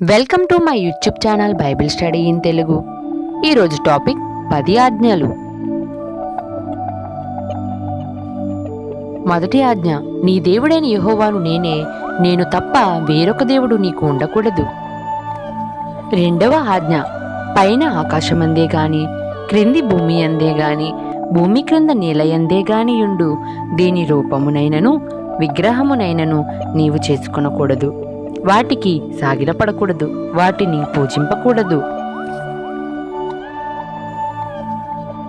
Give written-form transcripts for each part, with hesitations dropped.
Welcome to my YouTube channel Bible study in Telugu. ఈరోజు topic 10 ఆజ్ఞలు. మొదటి ఆజ్ఞ, నీ దేవుడైన యెహోవాను నేనే, నేను తప్ప వేరొక దేవుడు నీకు ఉండకూడదు. రెండవ ఆజ్ఞ, పైన ఆకాశమందే గాని క్రింది భూమి అందే గాని భూమి క్రింద నేలయందే గాని యుండు దేని రూపమునైనను విగ్రహమునైనను నీవు చేసుకొనకూడదు. వాటికి సాగిలపడకూడదు, వాటిని పూజింపకూడదు.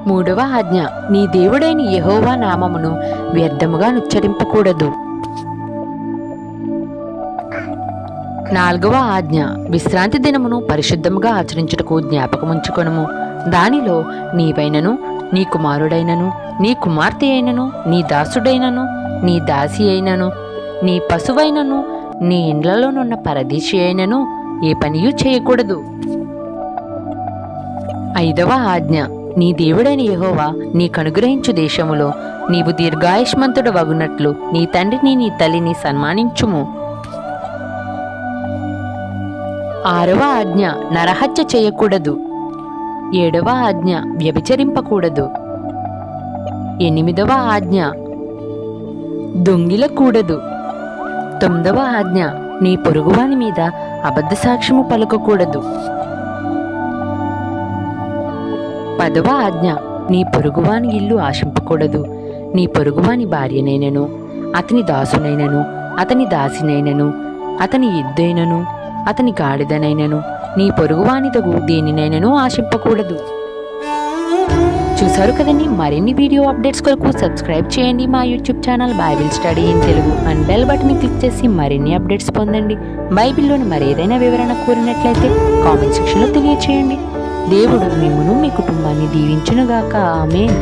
మూడవ ఆజ్ఞ, నీ దేవుడైన యెహోవా నామమును వ్యర్థముగా నుచ్చరింపకూడదు. నాలుగవ ఆజ్ఞ, విశ్రాంతి దినమును పరిశుద్ధముగా ఆచరించుటకు జ్ఞాపకముంచుకొనుము. దానిలో నీవైనను నీ కుమారుడైనను నీ కుమార్తె అయినను నీ దాసుడైనను నీ దాసి అయినను నీ పశువైనను నీ ఇండ్లలోనున్న పరదేశి అయినను ఏ పనియూ చేయకూడదు. ఐదవ ఆజ్ఞ, నీ దేవుడైన యెహోవా నీకనుగ్రహించు దేశములో నీవు దీర్ఘాయుష్మంతుడు వగునట్లు నీ తండ్రిని నీ తల్లిని సన్మానించుము. ఆరవ ఆజ్ఞ, నరహత్య చేయకూడదు. ఏడవ ఆజ్ఞ, వ్యభిచరింపకూడదు. ఎనిమిదవ ఆజ్ఞ, దొంగిలకూడదు. తొమ్మిదవ ఆజ్ఞ, నీ పొరుగువాని మీద అబద్ధ సాక్ష్యము పలకకూడదు. పదవ ఆజ్ఞ, నీ పొరుగువాని ఇల్లు ఆశింపకూడదు. నీ పొరుగువాని భార్యనైనను అతని దాసునైనను అతని దాసినైనను అతని ఎద్దైనను అతని గాడిదనైనను నీ పొరుగువానిదగు దేనినైనను ఆశింపకూడదు. చూసారు కదండి, మరిన్ని వీడియో అప్డేట్స్ కొరకు సబ్స్క్రైబ్ చేయండి మా YouTube channel Bible study in Telugu and bell button click చేసి మరిన్ని అప్డేట్స్ పొందండి. బైబిల్లోని మరేదైనా వివరణ కోరినట్లయితే కామెంట్ సెక్షన్లో తెలియచేయండి. దేవుడు మిమ్మును మీ కుటుంబాన్ని దీవించునుగాక. ఆమేన్.